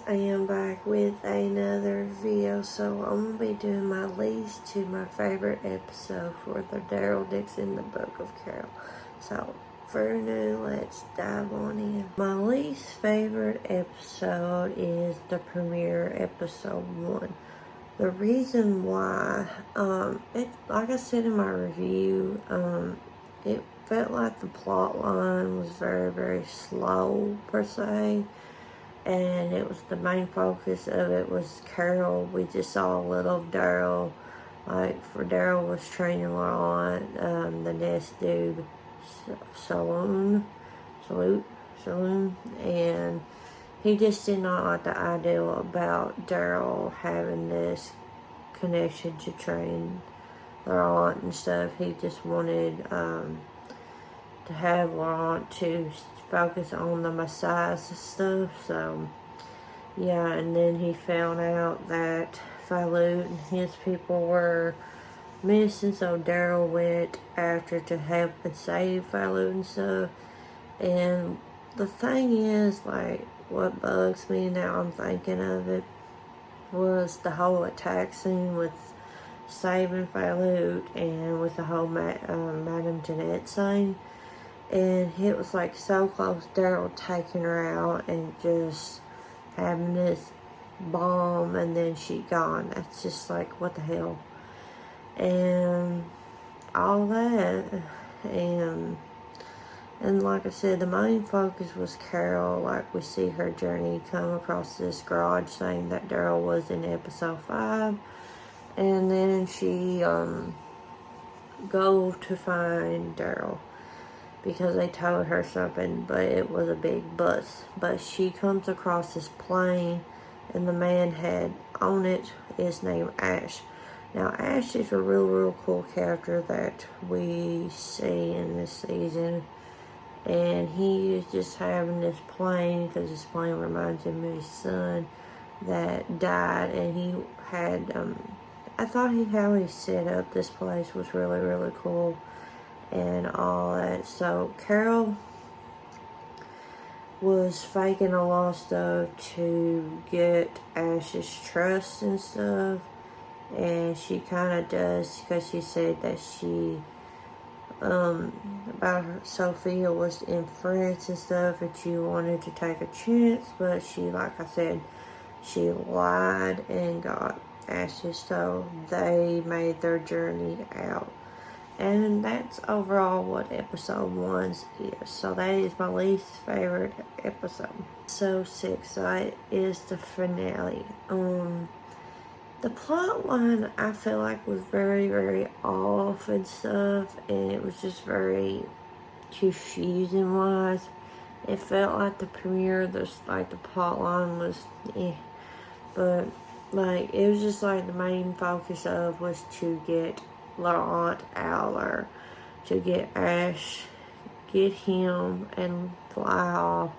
I am back with another video. So I'm going to be doing my least to my favorite episode for the Daryl, Dixon, the Book of Carol. So for now, let's dive on in. My least favorite episode is the premiere episode 1. The reason why, like I said in my review, it felt like the plot line was very, very slow per se. And it was the main focus of it was Carol. We just saw a little of Daryl. For Daryl was training Laurent, the next dude, Saloon, and he just did not like the idea about Daryl having this connection to train Laurent and stuff. He just wanted to have Laurent to focus on the massage and stuff. So yeah, and then he found out that Falut and his people were missing, so Daryl went after to help and save Falut and stuff. And the thing is, like, what bugs me now I'm thinking of it was the whole attack scene with saving Falut and with the whole Madame Jeanette scene. And it was like so close, Daryl taking her out and just having this bomb and then she gone. That's just like, what the hell? And all that. And like I said, the main focus was Carol. Like, we see her journey come across this garage thing that Daryl was in episode 5. And then she go to find Daryl, because they told her something, but it was a big bus. But she comes across this plane, and the man had on it is named Ash. Now, Ash is a real cool character that we see in this season. And he is just having this plane, because this plane reminds him of his son that died. And he had, I thought how he set up this place was really cool. And all that. So Carol was faking a lot of stuff to get Ash's trust and stuff, and she kind of does, because she said that she about her Sophia was in France and stuff, and she wanted to take a chance, but she, like I said, she lied and got Ash's, so they made their journey out. And that's overall what episode 1 is. So that is my least favorite episode. So 6, that is the finale. The plot line I feel like was very off and stuff, and it was just very confusing wise. It felt like the premiere, the plot line was but like it was just like the main focus of was to get Laurent out, or to get Ash, get him and fly off.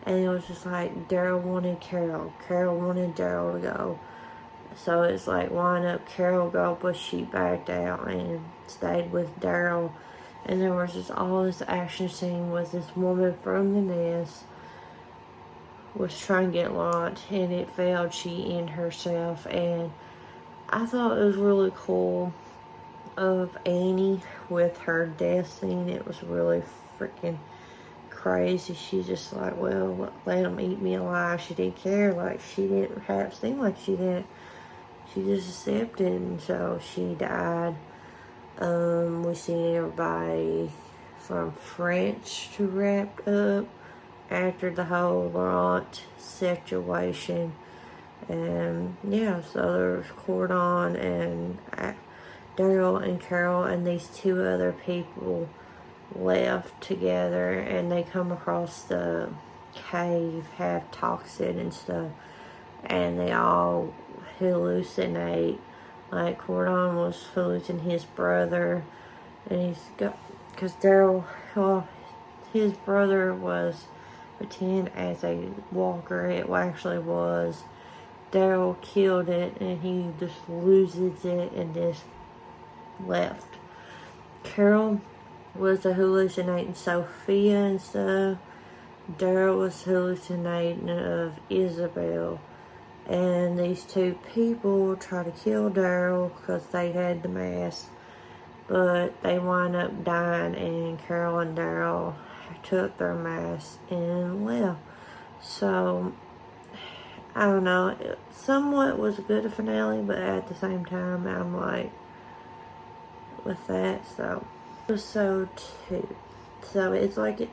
And it was just like Daryl wanted Carol wanted Daryl to go, so it's like, why not Carol go, but she backed out and stayed with Daryl. And there was just all this action scene with this woman from the nest was trying to get Laurent, and it failed. She ended herself. And I thought it was really cool of Annie with her death scene. It was really freaking crazy. She's just like, well, let them eat me alive. She didn't care. Like, she didn't seem like she didn't. She just accepted, and so she died. We see everybody from French to wrap up after the whole Laurent situation. And yeah, so there's Cordon and Daryl and Carol and these 2 other people left together, and they come across the cave, have toxin and stuff, and they all hallucinate. Like, Cordon was hallucinating his brother, and because Daryl, his brother was pretend as a walker. It actually was. Daryl killed it, and he just loses it and just left. Carol was a hallucinating Sophia and stuff, Daryl was hallucinating of Isabel, and these two people try to kill Daryl because they had the mask, but they wind up dying, and Carol and Daryl took their masks and left. So, I don't know, it somewhat was a good finale, but at the same time, I'm like, with that, so. Episode 2. So, it's like it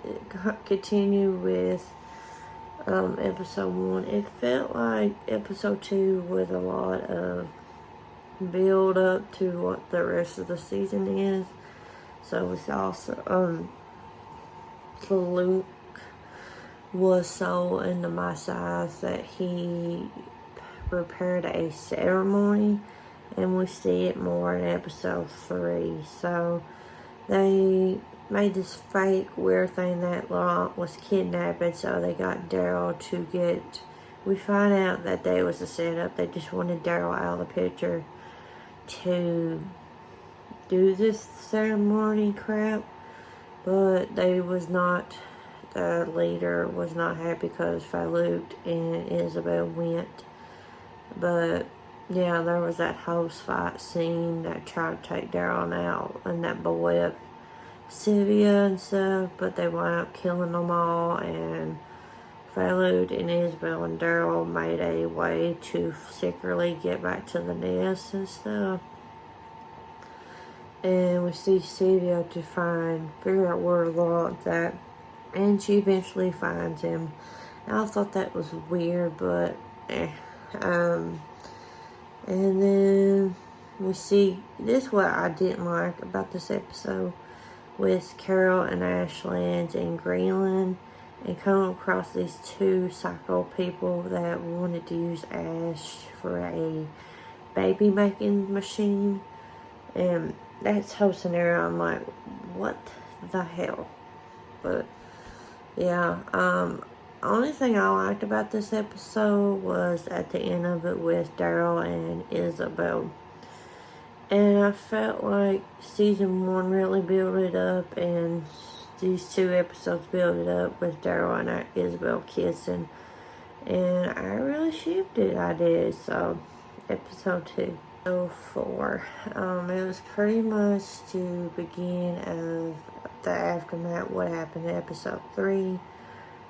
continued with episode 1. It felt like episode 2 was a lot of build up to what the rest of the season is. So, it's also, Luke was so into my size that he prepared a ceremony, and we see it more in episode 3. So they made this fake weird thing that Laurent was kidnapped, so they got Daryl to get, we find out that they was a setup. They just wanted Daryl out of the picture to do this ceremony crap, but they was not, the leader was not happy because Luke and Isabel went. But yeah, there was that host fight scene that tried to take Daryl out, and that boy up Sylvia and stuff, but they wound up killing them all, and Luke and Isabel and Daryl made a way to secretly get back to the nest and stuff. And we see Sylvia to figure out where Laurent's at, and she eventually finds him. And I thought that was weird, but and then we see, this is what I didn't like about this episode, with Carol and Ashland in Greenland, and coming across these two psycho people that wanted to use Ash for a baby making machine. And that whole scenario, I'm like, what the hell? But yeah, only thing I liked about this episode was at the end of it with Daryl and Isabel. And I felt like season 1 really built it up, and these 2 episodes built it up with Daryl and Isabel kissing. And I really shipped it, I did. So, episode 2. So 4. It was pretty much the beginning of the aftermath, what happened in episode 3.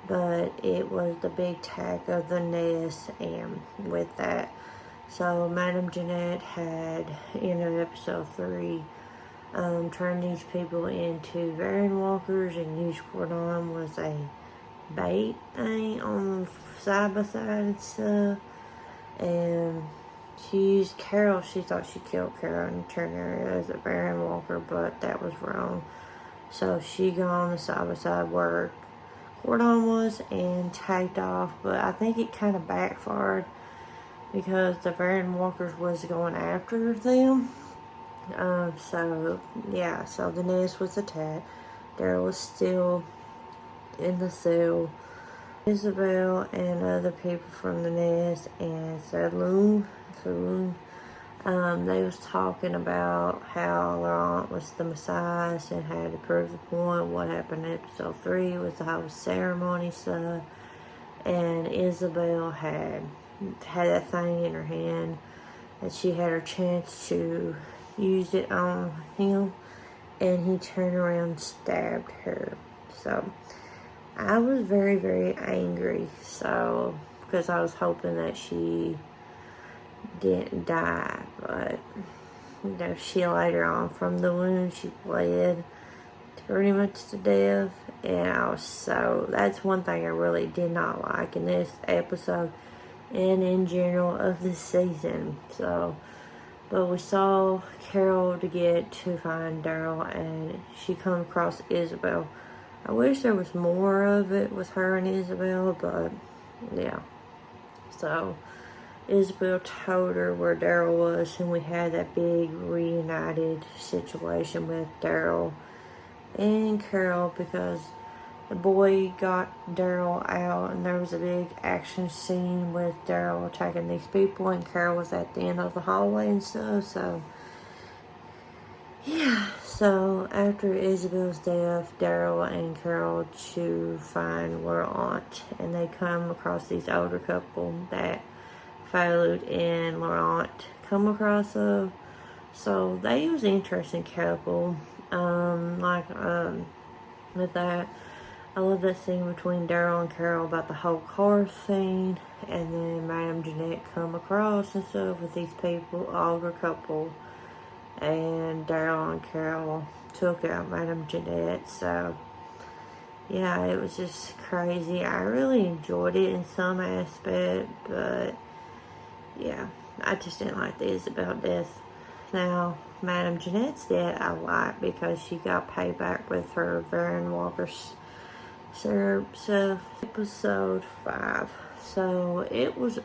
But it was the big attack of the nest, and with that, so Madame Jeanette had, in episode 3, turned these people into variant walkers, and used Cordon was a bait thing on side by side and stuff. And she used Carol, she thought she killed Carol and turned her as a variant walker, but that was wrong. So she got on the side by side where Cordon was and tagged off, but I think it kind of backfired because the variant walkers was going after them. So yeah, so the nest was attacked. Daryl was still in the cell. Isabel and other people from the nest and Saloon, they was talking about how Laurent was the Messiah and had to prove the point. What happened in episode 3 was the whole ceremony stuff, and Isabel had that thing in her hand, and she had her chance to use it on him, and he turned around and stabbed her. So I was very, very angry, so, because I was hoping that she didn't die, but she later on, from the wound, she bled pretty much to death. And that's one thing I really did not like in this episode and in general of this season. So, but we saw Carol to find Daryl, and she come across Isabel. I wish there was more of it with her and Isabel, but yeah. So Isabel told her where Daryl was, and we had that big reunited situation with Daryl and Carol, because the boy got Daryl out, and there was a big action scene with Daryl attacking these people, and Carol was at the end of the hallway and stuff. So yeah, So after Isabel's death, Daryl and Carol to find Laurent, and they come across these older couple that Fallout and Laurent come across of. So they was an interesting couple. With that, I love that scene between Daryl and Carol about the whole car scene, and then Madame Jeanette come across and stuff with these people, older couple, and Daryl and Carol took out Madame Jeanette. So yeah, it was just crazy. I really enjoyed it in some aspect, but yeah, I just didn't like the Isabel death. Now, Madame Jeanette's death I like because she got payback with her Varen Walker syrup stuff. Episode 5. So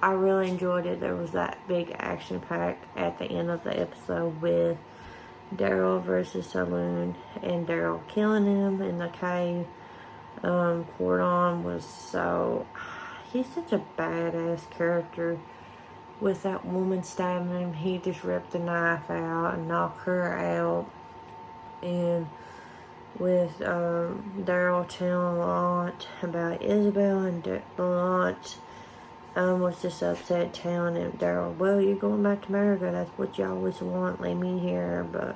I really enjoyed it. There was that big action pack at the end of the episode with Daryl versus Saloon and Daryl killing him in the cave. Cordon was he's such a badass character. With that woman stabbing him, he just ripped the knife out and knocked her out. And with Daryl telling Laurent about Isabel, and Laurent was just upset telling him, Daryl, well, you're going back to America, that's what you always want, leave me here. But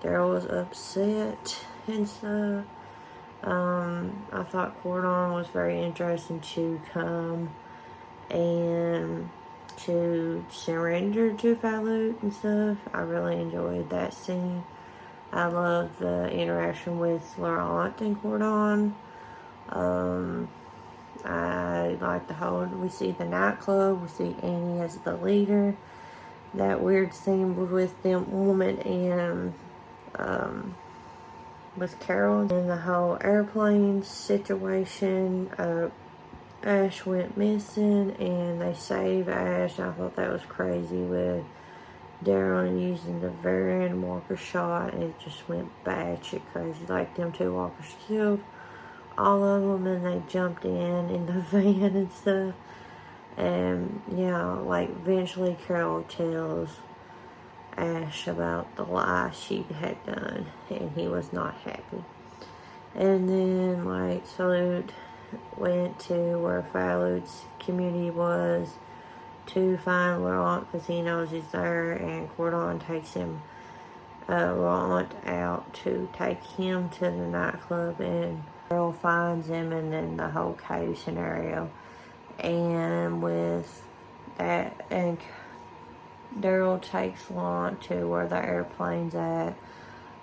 Daryl was upset and stuff. I thought Cordon was very interesting to come and to surrender to Fallout and stuff. I really enjoyed that scene. I love the interaction with Laurent and Cordon. I like we see the nightclub, we see Annie as the leader. That weird scene with them woman and with Carol, and the whole airplane situation. Ash went missing and they saved Ash. I thought that was crazy with Daryl using the Varen Walker shot, and it just went batshit crazy. Like them two walkers killed all of them, and they jumped in the van and stuff. And yeah, like eventually Carol tells Ash about the lie she had done, and he was not happy. And then like Salute went to where Fallout's community was to find Laurent because he knows he's there, and Cordon takes him Laurent out to take him to the nightclub, and Daryl finds him, and then the whole cave scenario. And with that, and Daryl takes Laurent to where the airplane's at,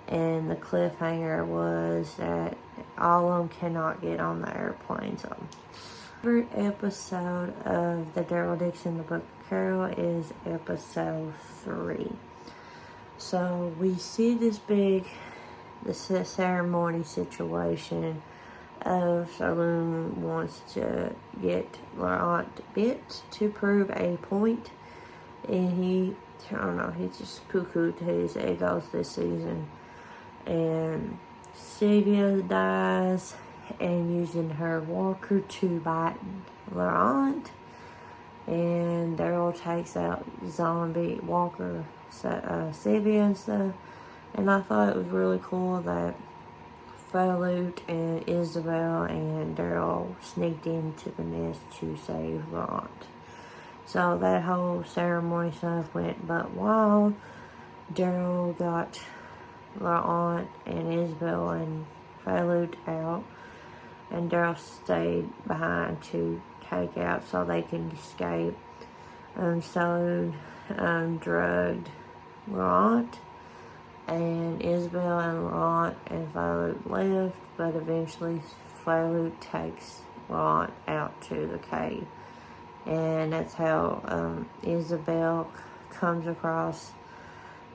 and the cliffhanger was that all of them cannot get on the airplane. So, favorite episode of the Daryl Dixon, the Book of Carol, is episode 3. So we see this ceremony situation of Saloon wants to get Laurent bit to prove a point, and he just poo-pooed his egos this season. And Sylvia dies, and using her walker to bite Laurent, and Daryl takes out zombie walker Sylvia and stuff. And I thought it was really cool that Fallout and Isabel and Daryl sneaked into the nest to save Laurent. So that whole ceremony stuff went but wild. Daryl got Laurent and Isabel and Fallout out, and Daryl stayed behind to take out so they can escape. So drugged Laurent, and Isabel and Laurent and Fallout left, but eventually Fallout takes Laurent out to the cave, and that's how Isabel comes across,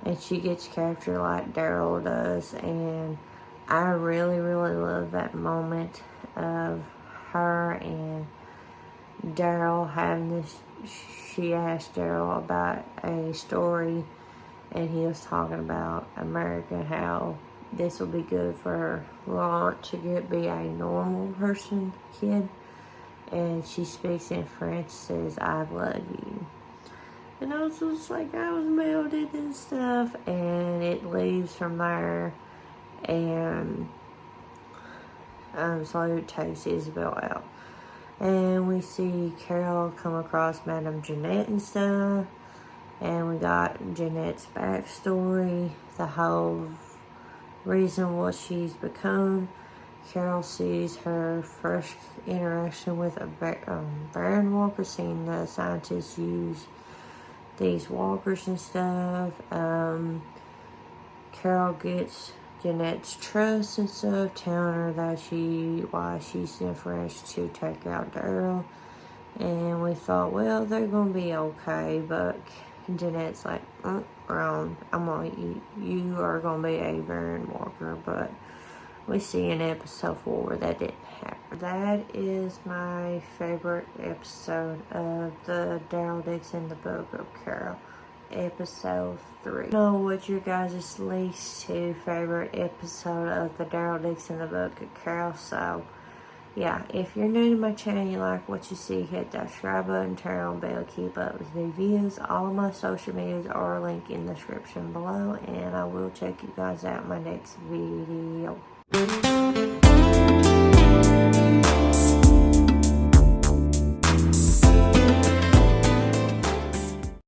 and she gets captured like Daryl does. And I really, really love that moment of her and Daryl having this. She asked Daryl about a story, and he was talking about America, how this will be good for Laurent to be a normal person kid. And she speaks in French, says, I love you. And I was just like, I was melted and stuff. And it leaves from there. and so it takes Isabel out. And we see Carol come across Madame Jeanette and stuff. And we got Jeanette's backstory, the whole reason what she's become. Carol sees her first interaction with a Baron walker, seeing the scientists use these walkers and stuff. Carol gets Jeanette's trust and stuff, telling her that why she sent for us to take out Daryl. And we thought, well, they're gonna be okay, but Jeanette's like, wrong. You are gonna be a Baron walker, but we see in episode 4 that didn't happen. That is my favorite episode of the Daryl Dixon, the Book of Carol, episode 3. I know what your guys' least 2 favorite episode of the Daryl Dixon, the Book of Carol. So yeah, if you're new to my channel, you like what you see, hit that subscribe button, turn on bell, keep up with new videos. All of my social medias are linked in the description below, and I will check you guys out in my next video.